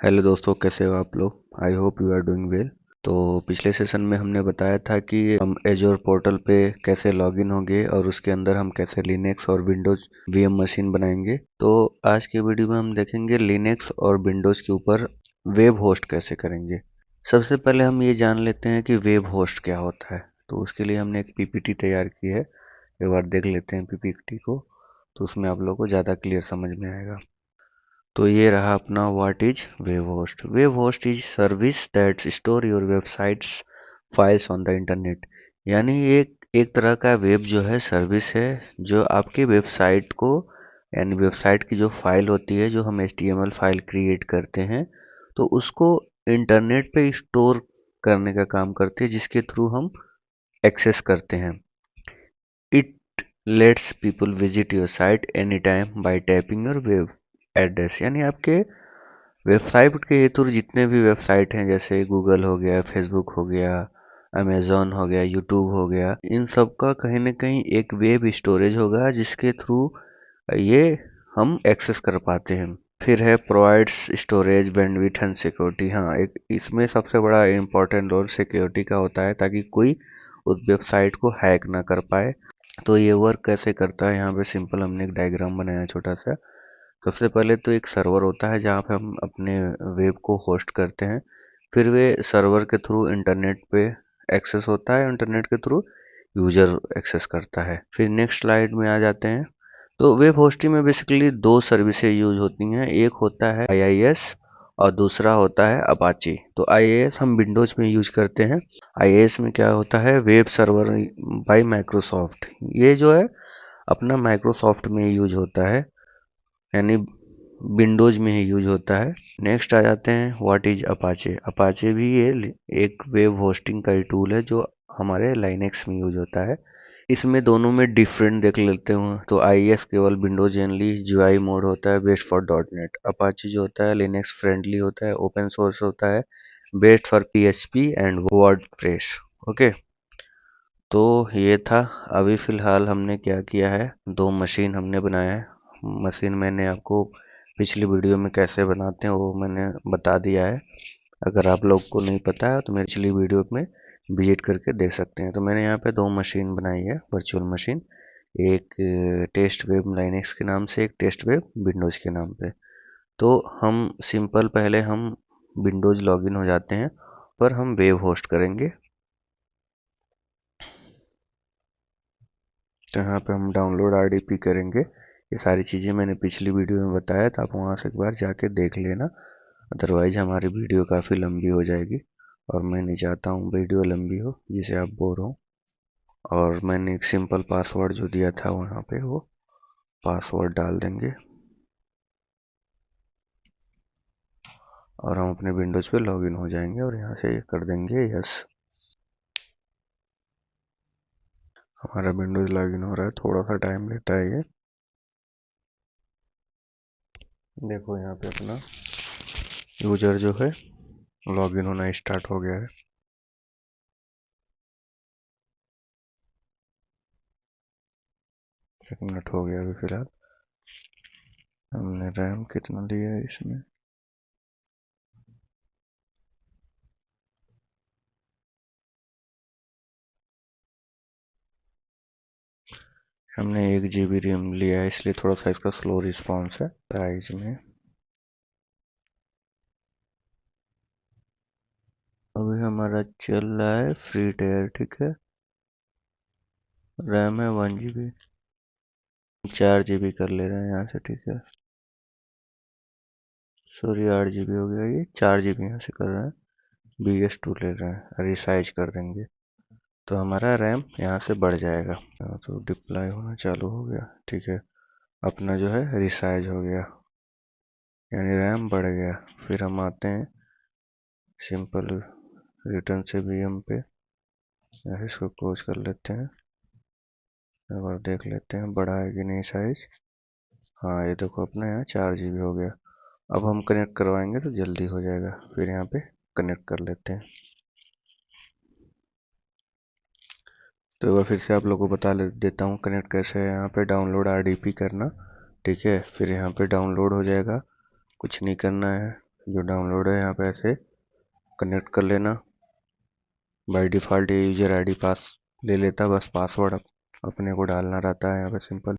Hello दोस्तों, कैसे हो आप लोग। I hope you are doing well. तो पिछले सेशन में हमने बताया था कि हम एजोर पोर्टल पे कैसे लॉगिन होंगे और उसके अंदर हम कैसे लिनक्स और विंडोज वीएम मशीन बनाएंगे। तो आज के वीडियो में हम देखेंगे लिनक्स और विंडोज के ऊपर वेब होस्ट कैसे करेंगे। सबसे पहले हम ये जान लेते हैं कि वेब होस्ट क्या होता है। तो उसके लिए हमने एक पीपीटी तैयार की है, एक बार देख लेते हैं पीपीटी को, तो उसमें आप लोगों को ज़्यादा क्लियर समझ में आएगा। तो ये रहा अपना what is web host. Web host is service that store your websites files on the internet. यानी एक एक तरह का वेब जो है सर्विस है जो आपकी वेबसाइट को, यानी वेबसाइट की जो फाइल होती है, जो हम एचटीएमएल फाइल क्रिएट करते हैं, तो उसको इंटरनेट पे स्टोर करने का काम करती है, जिसके थ्रू हम एक्सेस करते हैं। It let's people visit your site any time bye tapping your web address. यानी आपके वेबसाइट के थ्रू जितने भी वेबसाइट हैं, जैसे गूगल हो गया, फेसबुक हो गया, अमेजोन हो गया, यूट्यूब हो गया, इन सब का कहीं ना कहीं एक वेब स्टोरेज होगा जिसके थ्रू ये हम एक्सेस कर पाते हैं। फिर है provides storage bandwidth and security. हाँ, एक इसमें सबसे बड़ा इम्पोर्टेंट रोल सिक्योरिटी का होता है, ताकि कोई उस वेबसाइट को हैक ना कर पाए। तो ये वर्क कैसे करता है, यहाँ पे सिंपल हमने एक डायग्राम बनाया छोटा सा। सबसे पहले तो एक सर्वर होता है जहाँ पे हम अपने वेब को होस्ट करते हैं। फिर वे सर्वर के थ्रू इंटरनेट पे एक्सेस होता है, इंटरनेट के थ्रू यूजर एक्सेस करता है। फिर नेक्स्ट स्लाइड में आ जाते हैं। तो वेब होस्टिंग में बेसिकली दो सर्विसेज यूज होती हैं। एक होता है आईआईएस और दूसरा होता है अपाची। तो आईआईएस हम विंडोज में यूज करते हैं। आईआईएस में क्या होता है, वेब सर्वर बाय माइक्रोसॉफ्ट। ये जो है अपना माइक्रोसॉफ्ट में यूज होता है, यानी विंडोज में ही यूज होता है। नेक्स्ट आ जाते हैं व्हाट इज अपाचे। अपाचे भी ये एक वेब होस्टिंग का ही टूल है जो हमारे लाइनेक्स में यूज होता है। इसमें दोनों में डिफरेंट देख लेते हैं। तो आईएस केवल विंडोज जेनली जीयूआई मोड होता है, best for dot net. Apache जो होता है लिनक्स फ्रेंडली होता है, ओपन सोर्स होता है, best for PHP and WordPress. Okay, तो ये था। अभी फिलहाल हमने क्या किया है, दो मशीन हमने बनाया है। मशीन मैंने आपको पिछली वीडियो में कैसे बनाते हैं वो मैंने बता दिया है। अगर आप लोग को नहीं पता है तो मेरी पिछली वीडियो में विजिट करके देख सकते हैं। तो मैंने यहाँ पे दो मशीन बनाई है, वर्चुअल मशीन। एक टेस्ट वेब लाइनेक्स के नाम से, एक टेस्ट वेब विंडोज के नाम पे। तो हम सिंपल पहले हम विंडोज लॉगिन हो जाते हैं, पर हम वेब होस्ट करेंगे। तो यहाँ पे हम डाउनलोड आरडीपी करेंगे। ये सारी चीज़ें मैंने पिछली वीडियो में बताया था, आप वहाँ से एक बार जाके देख लेना। अदरवाइज हमारी वीडियो काफ़ी लंबी हो जाएगी और मैं नहीं चाहता हूँ वीडियो लंबी हो जिससे आप बोर हो। और मैंने एक सिंपल पासवर्ड जो दिया था वहाँ पे वो पासवर्ड डाल देंगे और हम अपने विंडोज़ पे लॉगिन हो जाएंगे और यहाँ से कर देंगे यस। हमारा विंडोज़ लॉगिन हो रहा है, थोड़ा सा टाइम लेता है ये। देखो यहाँ पे अपना यूजर जो है लॉगिन होना स्टार्ट हो गया है। 1 मिनट हो गया अभी फिलहाल। हमने रैम कितना लिया है इसमें, हमने 1 GB रैम लिया है, इसलिए थोड़ा सा इसका स्लो रिस्पॉन्स है। प्राइस में अभी हमारा चल रहा है फ्री टायर, ठीक है। रैम है 1 GB, 4 GB कर ले रहे हैं यहाँ से, ठीक है। सॉरी, 8 GB हो गया, ये 4 GB यहाँ से कर रहे हैं। BS2 ले रहे हैं, रिसाइज कर देंगे तो हमारा रैम यहाँ से बढ़ जाएगा। तो डिप्लॉय होना चालू हो गया, ठीक है। अपना जो है रिसाइज हो गया, यानी रैम बढ़ गया। फिर हम आते हैं सिंपल रिटर्न से वीएम पे, इसको क्लोज कर लेते हैं। एक बार देख लेते हैं बढ़ा है कि नहीं साइज। हाँ, ये देखो अपना यहाँ 4 GB हो गया। अब हम कनेक्ट करवाएंगे तो जल्दी हो जाएगा। फिर यहाँ पे कनेक्ट कर लेते हैं। तो एक बार फिर से आप लोगों को बता देता हूँ कनेक्ट कैसे है। यहाँ पे डाउनलोड आरडीपी करना, ठीक है। फिर यहाँ पे डाउनलोड हो जाएगा, कुछ नहीं करना है। जो डाउनलोड है यहाँ पे ऐसे कनेक्ट कर लेना। बाय डिफ़ॉल्ट ये यूज़र आईडी पास ले लेता, बस पासवर्ड अपने को डालना रहता है यहाँ पे सिंपल।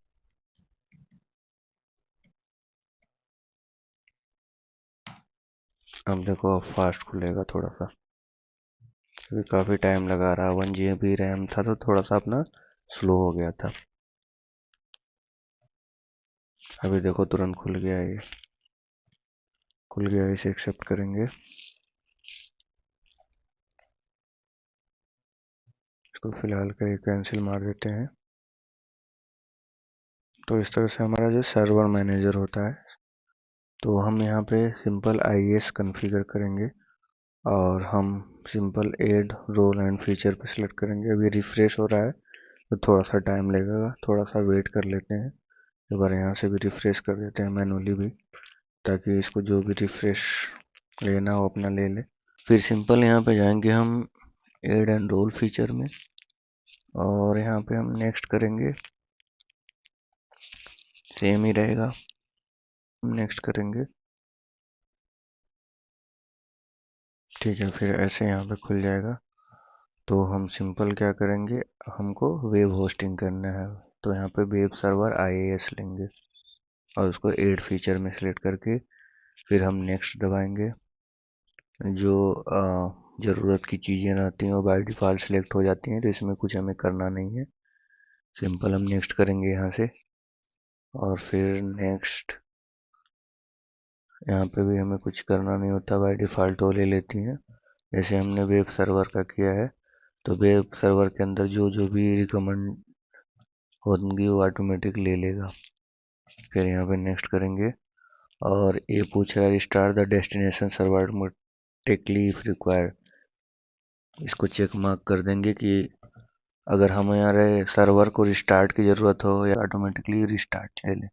अब देखो अब फास्ट खुलेगा थोड़ा सा, क्योंकि काफ़ी टाइम लगा रहा। 1 GB रैम था तो थोड़ा सा अपना स्लो हो गया था। अभी देखो तुरंत खुल गया ये, खुल गया। इसे एक्सेप्ट करेंगे, इसको फिलहाल के लिए कैंसिल मार देते हैं। तो इस तरह से हमारा जो सर्वर मैनेजर होता है, तो हम यहाँ पे सिंपल IES कॉन्फ़िगर करेंगे और हम simple add role and feature पे सिलेक्ट करेंगे। अभी रिफ्रेश हो रहा है तो थोड़ा सा टाइम लगेगा, थोड़ा सा वेट कर लेते हैं। एक बार यहाँ से भी रिफ्रेश कर देते हैं मैनुअली भी, ताकि इसको जो भी रिफ्रेश लेना हो अपना ले ले। फिर सिंपल यहाँ पे जाएंगे हम ऐड एंड रोल फीचर में, और यहाँ पे हम नेक्स्ट करेंगे। सेम ही रहेगा, नेक्स्ट करेंगे। ठीक है, फिर ऐसे यहाँ पे खुल जाएगा। तो हम सिंपल क्या करेंगे, हमको वेब होस्टिंग करना है, तो यहाँ पे वेब सर्वर IIS लेंगे और उसको ऐड फीचर में सेलेक्ट करके फिर हम नेक्स्ट दबाएंगे। जो ज़रूरत की चीज़ें रहती हैं वो बाय डिफ़ॉल्ट सेलेक्ट हो जाती हैं, तो इसमें कुछ हमें करना नहीं है। सिंपल हम नेक्स्ट करेंगे यहाँ से, और फिर नेक्स्ट। यहाँ पे भी हमें कुछ करना नहीं होता, बाय डिफ़ॉल्ट वो ले लेती हैं, जैसे हमने वेब सर्वर का किया है। तो वेब सर्वर के अंदर जो जो भी रिकमेंड होंगी वो ऑटोमेटिक ले लेगा। फिर यहाँ पे नेक्स्ट करेंगे, और ये पूछ रहा है start the destination server automatically if required. इसको चेक मार्क कर देंगे कि अगर हमारे सर्वर को रिस्टार्ट की ज़रूरत हो या ऑटोमेटिकली रिस्टार्ट चले,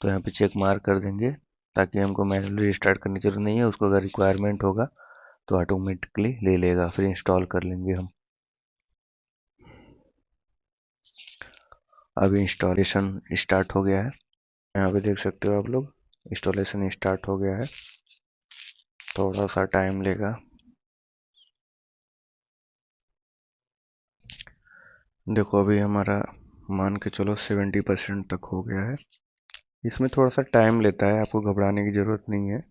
तो यहाँ पे चेक मार्क कर देंगे, ताकि हमको मैनुअली रिस्टार्ट करने की जरूरत नहीं है। उसको अगर रिक्वायरमेंट होगा तो ऑटोमेटिकली ले लेगा। फिर इंस्टॉल कर लेंगे हम। अभी इंस्टॉलेशन स्टार्ट हो गया है, यहाँ पे देख सकते हो आप लोग, इंस्टॉलेशन स्टार्ट हो गया है। थोड़ा सा टाइम लेगा। देखो अभी हमारा मान के चलो 70% तक हो गया है। इसमें थोड़ा सा टाइम लेता है, आपको घबराने की ज़रूरत नहीं है।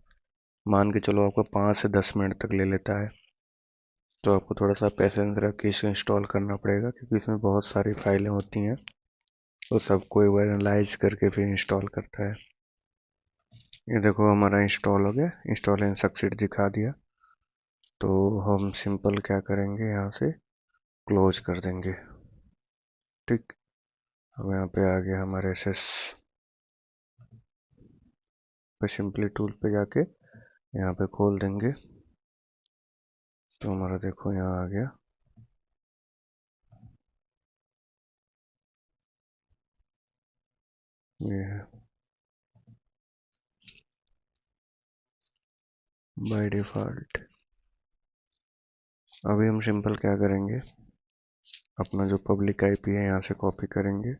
मान के चलो आपको 5 से 10 मिनट तक ले लेता है, तो आपको थोड़ा सा पेशेंस रख के इसे इंस्टॉल करना पड़ेगा, क्योंकि इसमें बहुत सारी फाइलें होती हैं, तो सबको एक बार एनालाइज करके फिर इंस्टॉल करता है। ये देखो हमारा इंस्टॉल हो गया, इंस्टॉल सक्सेस दिखा दिया। तो हम सिंपल क्या करेंगे, यहाँ से क्लोज कर देंगे। ठीक, अब यहाँ पे आ गया हमारे एसएस पे, सिंपली टूल पे जाके यहाँ पे खोल देंगे। तो हमारा देखो यहाँ आ गया। ये है बाय डिफ़ॉल्ट। अभी हम सिंपल क्या करेंगे, अपना जो पब्लिक आईपी है यहाँ से कॉपी करेंगे,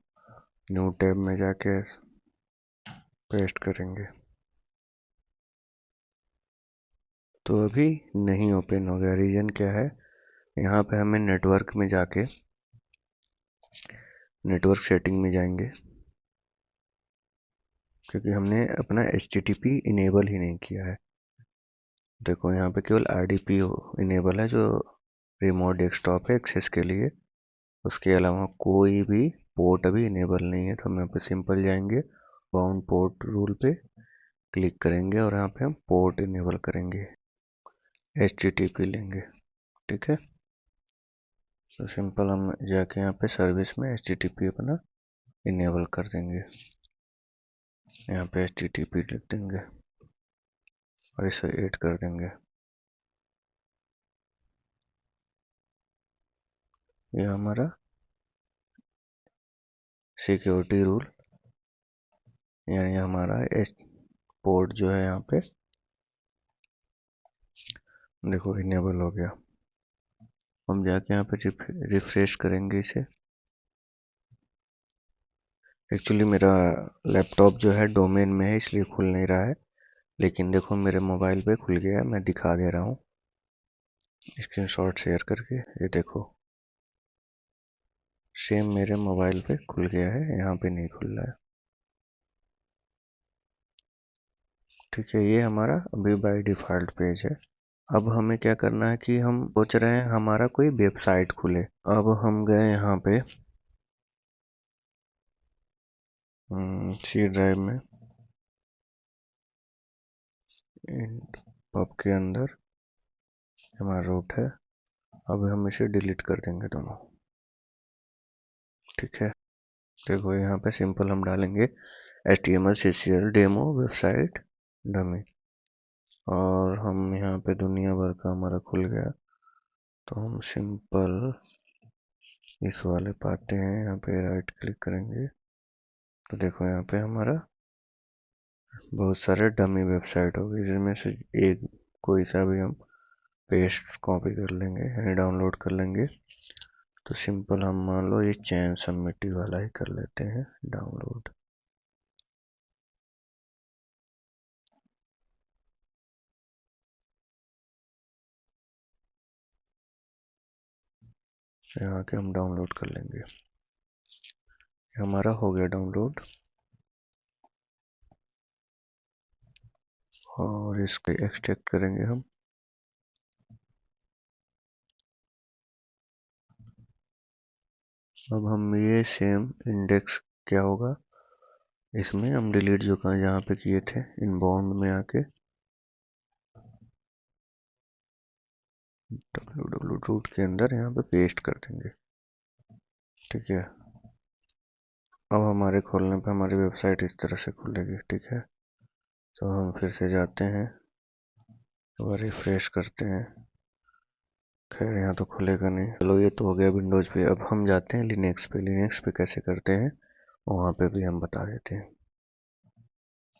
न्यू टैब में जाके पेस्ट करेंगे। तो अभी नहीं ओपन हो गया, रीज़न क्या है, यहाँ पे हमें नेटवर्क में जाके नेटवर्क सेटिंग में जाएंगे, क्योंकि हमने अपना HTTP इनेबल ही नहीं किया है। देखो यहाँ पे केवल RDP इनेबल है, जो रिमोट डेस्कटॉप है एक्सेस के लिए। उसके अलावा कोई भी पोर्ट अभी इनेबल नहीं है। तो हम यहाँ पे सिंपल जाएंगे, बाउंड पोर्ट रूल पे क्लिक करेंगे और यहाँ पे हम पोर्ट इनेबल करेंगे, HTTP लेंगे। ठीक है, तो सिंपल हम जाके यहाँ पे सर्विस में HTTP अपना इनेबल कर देंगे। यहाँ पे HTTP लिख देंगे और इसे ऐड कर देंगे। ये हमारा सिक्योरिटी रूल, यानी हमारा पोर्ट जो है यहाँ पे देखो इनेबल हो गया। हम जाके यहाँ पे रिफ्रेश करेंगे इसे। एक्चुअली मेरा लैपटॉप जो है डोमेन में है, इसलिए खुल नहीं रहा है। लेकिन देखो मेरे मोबाइल पे खुल गया है, मैं दिखा दे रहा हूँ स्क्रीनशॉट शेयर करके। ये देखो सेम मेरे मोबाइल पे खुल गया है, यहाँ पे नहीं खुल रहा है। ठीक है, ये हमारा अभी बाय डिफ़ॉल्ट पेज है। अब हमें क्या करना है कि हम सोच रहे हैं हमारा कोई वेबसाइट खुले। अब हम गए यहाँ पे सी ड्राइव में, पब के अंदर हमारा रूट है। अब हम इसे डिलीट कर देंगे दोनों। ठीक है, देखो यहाँ पे सिंपल हम डालेंगे HTML CCL demo website dummy, और हम यहाँ पे दुनिया भर का हमारा खुल गया। तो हम सिंपल इस वाले पाते हैं, यहाँ पे राइट क्लिक करेंगे तो देखो यहाँ पे हमारा बहुत सारे डमी वेबसाइट हो गए, जिसमें से एक कोई सा भी हम पेस्ट कॉपी कर लेंगे यानी डाउनलोड कर लेंगे। तो सिंपल हम मान लो ये चैन सबमिटी वाला ही कर लेते हैं डाउनलोड। यहाँ के हम डाउनलोड कर लेंगे, हमारा हो गया डाउनलोड। और इसको एक्सट्रैक्ट करेंगे हम। अब हम ये सेम इंडेक्स क्या होगा, इसमें हम डिलीट जो कहा जहाँ पे किए थे इनबाउंड में आके www रूट के अंदर यहाँ पे पेस्ट कर देंगे। ठीक है, अब हमारे खोलने पे हमारी वेबसाइट इस तरह से खुलेगी। ठीक है, तो हम फिर से जाते हैं, तो रिफ्रेश करते हैं। खैर यहाँ तो खुलेगा नहीं, चलो ये तो हो गया विंडोज़ पे। अब हम जाते हैं लिनक्स पे। लिनक्स पे कैसे करते हैं वहाँ पे भी हम बता देते हैं।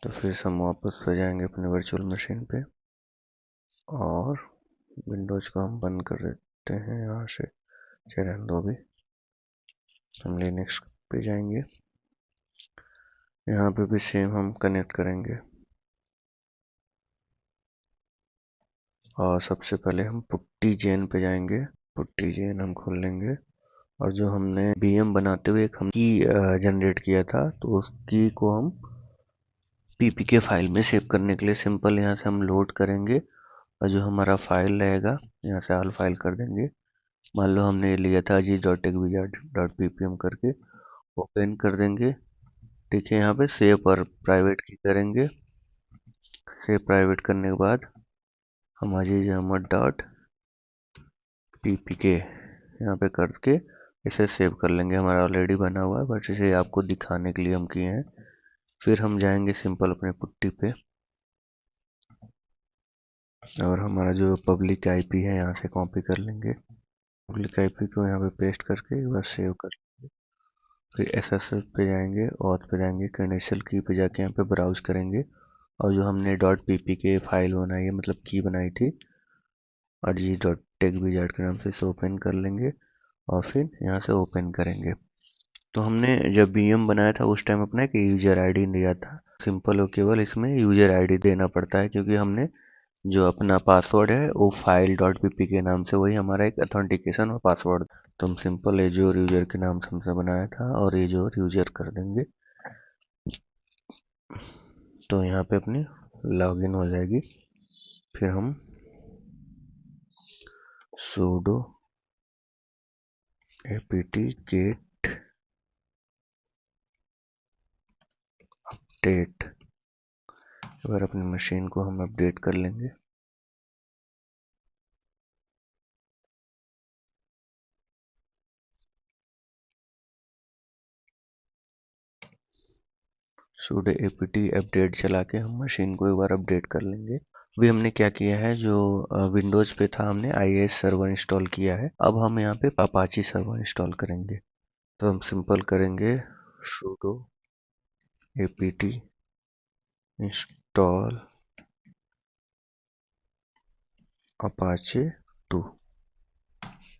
तो फिर से हम वापस पे जाएंगे अपने वर्चुअल मशीन पे, और विंडोज़ को हम बंद कर देते हैं यहाँ से, चैनल दो भी। हम लिनक्स पे जाएंगे, यहाँ पे भी सेम हम कनेक्ट करेंगे। और सबसे पहले हम पुट्टी जेन पे जाएंगे, पुट्टी जेन हम खोल लेंगे। और जो हमने VM बनाते हुए एक हम की जनरेट किया था, तो उस की को हम PPK फाइल में सेव करने के लिए सिंपल यहाँ से हम लोड करेंगे। और जो हमारा फाइल रहेगा यहाँ से ऑल फाइल कर देंगे। मान लो हमने लिया था aziz.texwizard.ppm करके, ओपन कर देंगे। ठीक है, यहाँ पे सेव पर प्राइवेट की करेंगे। सेव प्राइवेट करने के बाद हम aziz.ppk यहाँ पे करके इसे सेव कर लेंगे। हमारा ऑलरेडी बना हुआ है, बट इसे आपको दिखाने के लिए हम किए हैं। फिर हम जाएंगे सिंपल अपने पुट्टी पे, और हमारा जो पब्लिक आईपी है यहाँ से कॉपी कर लेंगे। पब्लिक आईपी को यहाँ पे पेस्ट करके एक बार सेव कर लेंगे। फिर SSL पे जाएंगे, ऑथ पे जाएंगे, क्रेडेंशियल की पे जाके यहाँ पे ब्राउज करेंगे। और जो हमने .ppk फाइल बनाई है, मतलब की बनाई थी aziz.texwizard के नाम से, इसे ओपन कर लेंगे और फिर यहाँ से ओपन करेंगे। तो हमने जब VM बनाया था उस टाइम अपना एक यूजर आईडी दिया था। सिंपल और केवल इसमें यूजर आईडी देना पड़ता है, क्योंकि हमने जो अपना पासवर्ड है वो फाइल .pp के नाम से, वही हमारा एक अथेंटिकेशन और पासवर्ड। तो हम सिंपल एजोर यूजर के नाम से हमसे बनाया था, और एजोर यूजर कर देंगे। तो यहाँ पे अपनी लॉगिन हो जाएगी। फिर हम sudo apt get अपडेट, अगर अपनी मशीन को हम अपडेट कर लेंगे। sudo apt अपडेट चला के हम मशीन को एक बार अपडेट कर लेंगे। अभी हमने क्या किया है, जो विंडोज पे था हमने IIS सर्वर इंस्टॉल किया है। अब हम यहाँ पे अपाची सर्वर इंस्टॉल करेंगे। तो हम सिंपल करेंगे sudo apt install Apache 2,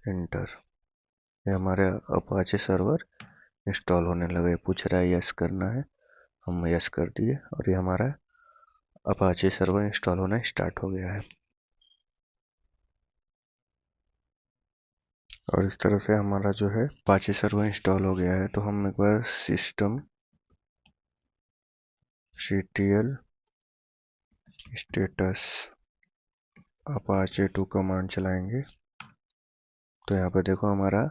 enter. ये हमारे अपाचे सर्वर इंस्टॉल होने लगे। पूछ रहा है यस करना है, हम यस कर दिए, और ये हमारा अपाचे सर्वर इंस्टॉल होना स्टार्ट हो गया है। और इस तरह से हमारा जो है अपाचे सर्वर इंस्टॉल हो गया है। तो हम एक बार system ctl status Apache 2 command चलाएंगे। तो यहाँ पे देखो हमारा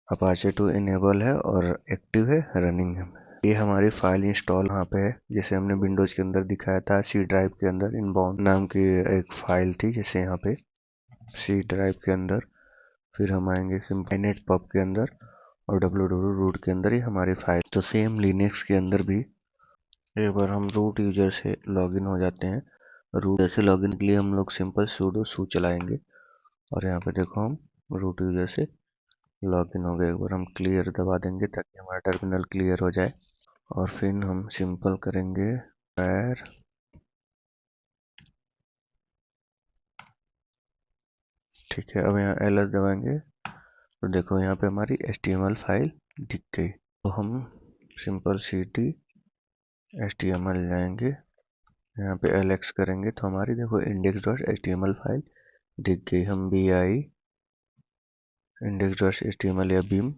अपाचे 2 इनेबल है और एक्टिव है, रनिंग है। ये हमारी फाइल इंस्टॉल यहाँ पे है, जैसे हमने विंडोज के अंदर दिखाया था। सी ड्राइव के अंदर इनबाउंड नाम की एक फाइल थी, जैसे यहाँ पे सी ड्राइव के अंदर। फिर हम आएंगे सिम्पल पब के अंदर और www रूट के अंदर ही हमारी फाइल। तो सेम लिनक्स के अंदर भी एक बार हम रूट यूजर से लॉगिन हो जाते हैं। रूट से लॉगिन के लिए हम लोग सिंपल sudo su चलाएंगे और यहाँ पे देखो हम रूट यूजर से लॉगिन हो गए। एक बार हम क्लियर दबा देंगे ताकि हमारा टर्मिनल क्लियर हो जाए। और फिर हम सिंपल करेंगे पैर, ठीक है। अब यहाँ ls दबाएंगे तो देखो यहाँ पे हमारी html फाइल दिख गई। तो हम सिंपल cd html जाएंगे, यहाँ पे ls करेंगे तो हमारी देखो index.html फाइल दिख गई। हम bi index.html या बीम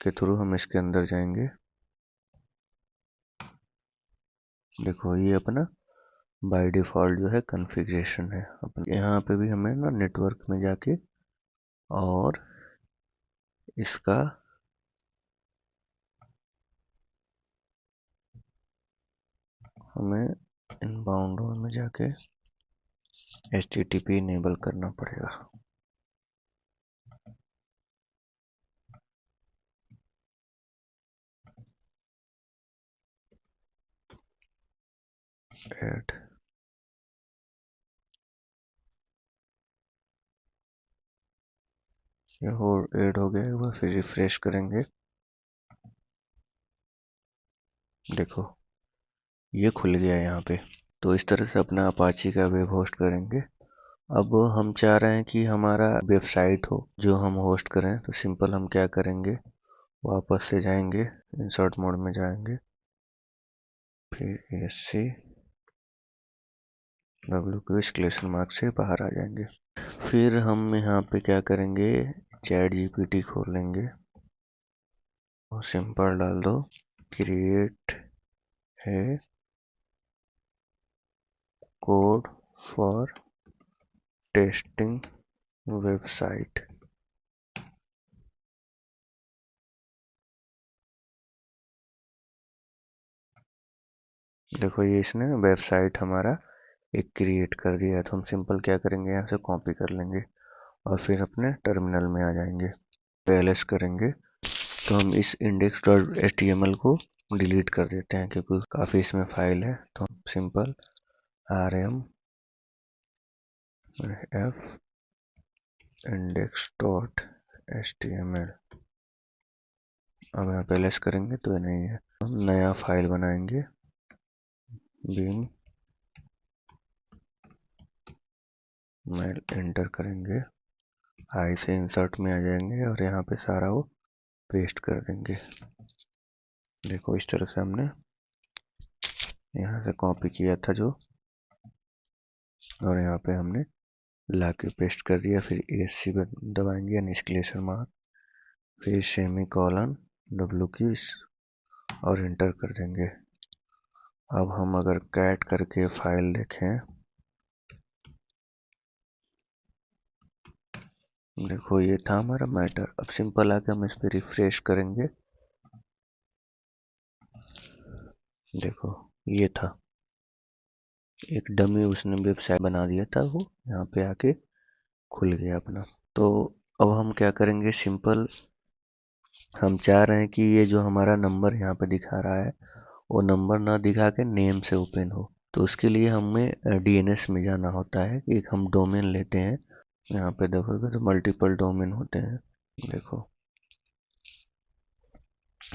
के थ्रू हम इसके अंदर जाएंगे। देखो ये अपना बाय डिफॉल्ट जो है कॉन्फ़िगरेशन है अपन। यहाँ पे भी हमें ना नेटवर्क में जाके और इसका हमें इनबाउंड में जाके HTTP इनेबल करना पड़ेगा। ऐड, ये हो ऐड हो गया। एक बार फिर रिफ्रेश करेंगे, देखो ये खुल गया यहाँ पे। तो इस तरह से अपना अपाची का वेब होस्ट करेंगे। अब हम चाह रहे हैं कि हमारा वेबसाइट हो जो हम होस्ट करें। तो सिंपल हम क्या करेंगे, वापस से जाएंगे, इंसर्ट मोड में जाएंगे, फिर एससी डब्ल्यू को एक्सक्लेमेशन मार्क से बाहर आ जाएंगे। फिर हम यहाँ पे क्या करेंगे, चैट जीपीटी खोल लेंगे और सिंपल डाल दो क्रिएट है कोड फॉर टेस्टिंग वेबसाइट। देखो ये इसने वेबसाइट हमारा एक क्रिएट कर दिया है। तो हम सिंपल क्या करेंगे, यहाँ से कॉपी कर लेंगे और फिर अपने टर्मिनल में आ जाएंगे, ls करेंगे। तो हम इस index.html को डिलीट कर देते हैं क्योंकि काफ़ी इसमें फाइल है। तो हम सिंपल rm f index.html, अब यहाँ पे ls करेंगे तो ये नहीं है। हम नया फाइल बनाएंगे, बीम मेल एंटर करेंगे, आई से इंसर्ट में आ जाएंगे और यहाँ पे सारा वो पेस्ट कर देंगे। देखो इस तरह से हमने यहाँ से कॉपी किया था जो, और यहाँ पे हमने ला के पेस्ट कर दिया। फिर ESC दबाएंगे यानी एक्सक्लेमेशन मार्क, फिर सेमी कॉलन डब्ल्यू की और एंटर कर देंगे। अब हम अगर कैट करके फाइल देखें, देखो ये था हमारा मैटर। अब सिंपल आके हम इस पर रिफ्रेश करेंगे, देखो ये था एक डमी उसने वेबसाइट बना दिया था, वो यहाँ पे आके खुल गया अपना। तो अब हम क्या करेंगे, सिंपल हम चाह रहे हैं कि ये जो हमारा नंबर यहाँ पे दिखा रहा है वो नंबर ना दिखा के नेम से ओपन हो। तो उसके लिए हमें डीएनएस में जाना होता है। एक हम डोमेन लेते हैं, यहाँ पे देखोगे तो मल्टीपल डोमेन होते हैं। देखो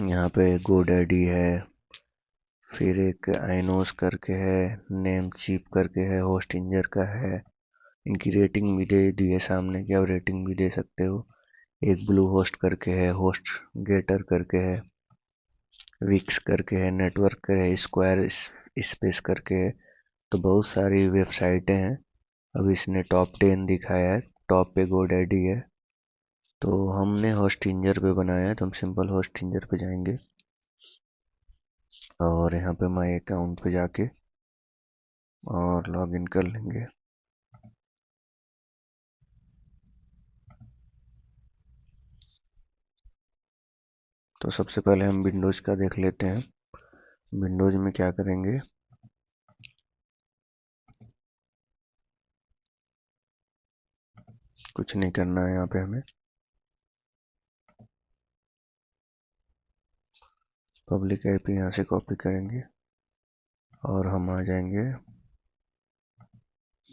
यहाँ पे गोडैडी है, फिर एक आइनोस करके है, नेम चीप करके है, होस्ट इंजर का है। इनकी रेटिंग भी दे दी है सामने कि आप रेटिंग भी दे सकते हो। एक ब्लू होस्ट करके है, होस्ट गेटर करके है, विक्स करके है, नेटवर्क है, स्क्वायर स्पेस करके है। तो बहुत सारी वेबसाइटें हैं। अब इसने टॉप 10 दिखाया है, टॉप पे गोडैडी है। तो हमने होस्टिंजर पे बनाया है, तो हम सिंपल होस्टिंजर पे जाएंगे और यहाँ पे माई अकाउंट पे जाके और लॉगिन कर लेंगे। तो सबसे पहले हम विंडोज़ का देख लेते हैं। विंडोज़ में क्या करेंगे, कुछ नहीं करना है यहाँ पे हमें। पब्लिक आईपी यहाँ से कॉपी करेंगे और हम आ जाएंगे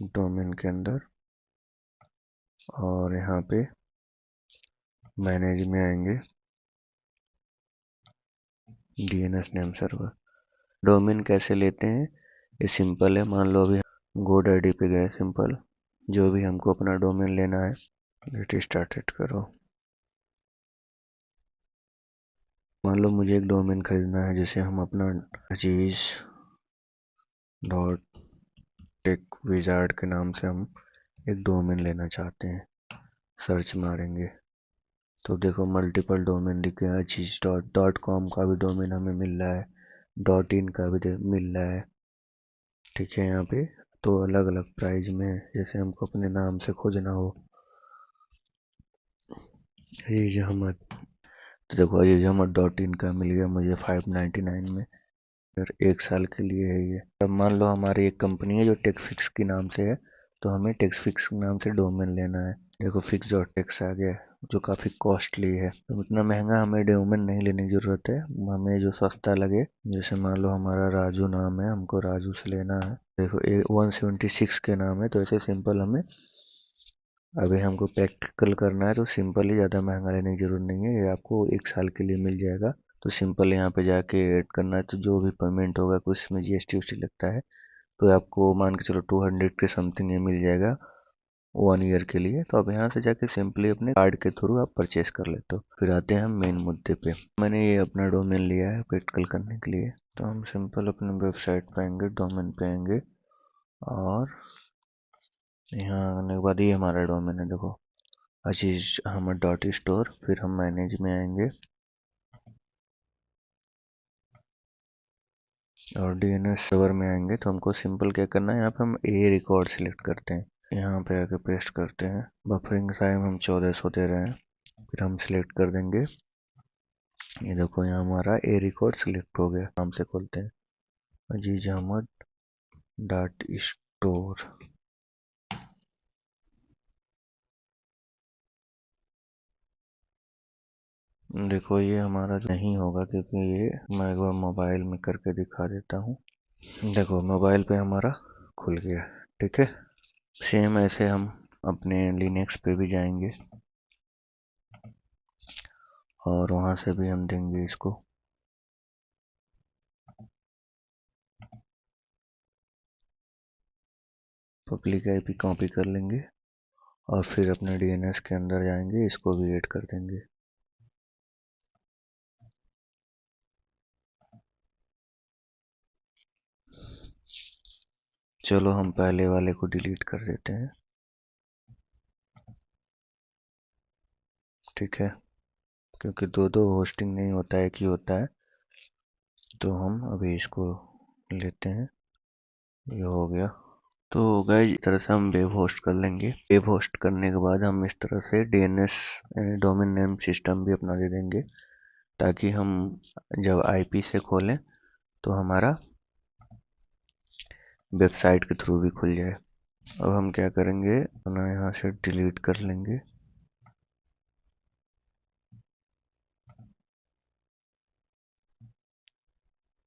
डोमेन के अंदर और यहाँ पे मैनेज में आएंगे, डीएनएस नेम सर्वर। डोमेन कैसे लेते हैं, ये सिंपल है। मान लो अभी गोडैडी पे गए, सिंपल जो भी हमको अपना डोमेन लेना है, गेट स्टार्टेड करो। मान लो मुझे एक डोमेन खरीदना है, जैसे हम अपना अजीज डॉट टेक विजार्ड के नाम से हम एक डोमेन लेना चाहते हैं। सर्च मारेंगे तो देखो मल्टीपल डोमेन दिखे हैं। अजीज डॉट कॉम का भी डोमेन हमें मिल रहा है, डॉट इन का भी मिल रहा है। ठीक है, यहाँ पे तो अलग अलग प्राइस में है, जैसे हमको अपने नाम से खोजना हो। अजीज अहमद, तो देखो अजीज अहमद डॉट इन का मिल गया मुझे 599 में, फिर 1 साल के लिए है ये। अब मान लो हमारी एक कंपनी है जो टेक्सफिक्स के नाम से है, तो हमें टेक्सफिक्स के नाम से डोमेन लेना है। देखो फिक्स डॉट टेक्स आ गया, जो काफ़ी कॉस्टली है। तो उतना महंगा हमें डोमेन नहीं लेने की ज़रूरत है, हमें जो सस्ता लगे। जैसे मान लो हमारा राजू नाम है, हमको राजू से लेना है। देखो 176 के नाम है, तो ऐसे सिंपल हमें अभी हमको प्रैक्टिकल करना है, तो सिंपल ही, ज़्यादा महंगा लेने की ज़रूरत नहीं है। ये आपको 1 साल के लिए मिल जाएगा। तो सिंपल यहाँ पे जाके ऐड करना है, तो जो भी पेमेंट होगा कुछ इसमें जीएसटी उसी लगता है, तो आपको मान के चलो 200 के समथिंग ये मिल जाएगा 1 ईयर के लिए। तो आप यहाँ से जाके सिंपली अपने कार्ड के थ्रू आप परचेस कर लेते हो। फिर आते हैं हम मेन मुद्दे पे। मैंने ये अपना डोमेन लिया है प्रैक्टिकल करने के लिए, तो हम सिंपल अपने वेबसाइट पे आएंगे, डोमेन पे आएंगे और यहाँ आने के बाद ये हमारा डोमेन है, देखो अजीज अहमद डॉट स्टोर। फिर हम मैनेज में आएंगे और डीएनएस सर्वर में आएंगे। तो हमको सिंपल क्या करना है, यहाँ पे हम ए रिकॉर्ड सिलेक्ट करते हैं, यहाँ पे आके पेस्ट करते हैं। बफरिंग टाइम हम 1400 दे रहे हैं। फिर हम सिलेक्ट कर देंगे, ये देखो यहाँ हमारा ए रिकॉर्ड सिलेक्ट हो गया। नाम से खोलते हैं, अजीज अहमद डॉट स्टोर। देखो ये हमारा नहीं होगा, क्योंकि ये मैं एक बार मोबाइल में करके दिखा देता हूँ। देखो मोबाइल पे हमारा खुल गया। ठीक है, सेम ऐसे हम अपने लिनक्स पे भी जाएंगे और वहाँ से भी हम देंगे इसको। पब्लिक आईपी कॉपी कर लेंगे और फिर अपने डीएनएस के अंदर जाएंगे, इसको भी ऐड कर देंगे। चलो हम पहले वाले को डिलीट कर देते हैं। ठीक है, क्योंकि दो दो होस्टिंग नहीं होता है, एक ही होता है। तो हम अभी इसको लेते हैं, ये हो गया। तो गाइस इस तरह से हम वेब होस्ट कर लेंगे। वेब होस्ट करने के बाद हम इस तरह से डीएनएस डोमेन नेम सिस्टम भी अपना दे देंगे, ताकि हम जब आईपी से खोलें तो हमारा वेबसाइट के थ्रू भी खुल जाए। अब हम क्या करेंगे, अपना यहाँ से डिलीट कर लेंगे।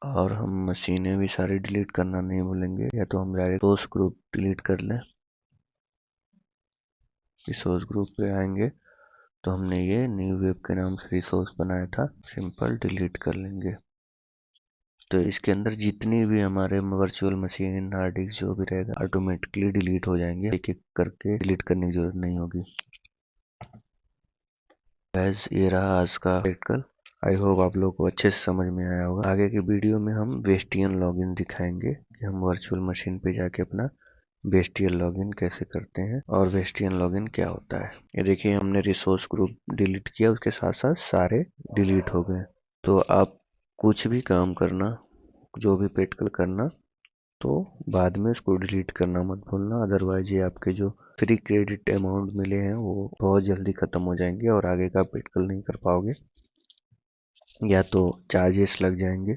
और हम मशीनें भी सारी डिलीट करना नहीं भूलेंगे, या तो हम डायरेक्ट सोर्स ग्रुप डिलीट कर लें। रिसोर्स ग्रुप पे आएंगे तो हमने ये न्यू वेब के नाम से रिसोर्स बनाया था, सिंपल डिलीट कर लेंगे। तो इसके अंदर जितनी भी हमारे वर्चुअल मशीन, हार्ड डिस्क जो भी रहेगा, ऑटोमेटिकली डिलीट हो जाएंगे। एक एक करके डिलीट करने की जरूरत नहीं होगी। गैस ये रहा आज का प्रैक्टिकल। आई होप आप लोगों को अच्छे से समझ में आया होगा। आगे के वीडियो में हम वेस्टियन लॉगिन दिखाएंगे कि हम वर्चुअल मशीन पे जाके अपना वेस्टियन लॉगिन कैसे करते हैं और वेस्टियन लॉगिन क्या होता है। ये देखिए हमने रिसोर्स ग्रुप डिलीट किया, उसके साथ साथ सारे डिलीट हो गए। तो आप कुछ भी काम करना, जो भी पेटकल करना, तो बाद में उसको डिलीट करना मत भूलना, अदरवाइज ये आपके जो फ्री क्रेडिट अमाउंट मिले हैं वो बहुत जल्दी खत्म हो जाएंगे और आगे का पेटकल नहीं कर पाओगे या तो चार्जेस लग जाएंगे।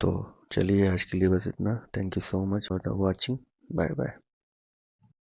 तो चलिए आज के लिए बस इतना। Thank you so much for watching. Bye bye.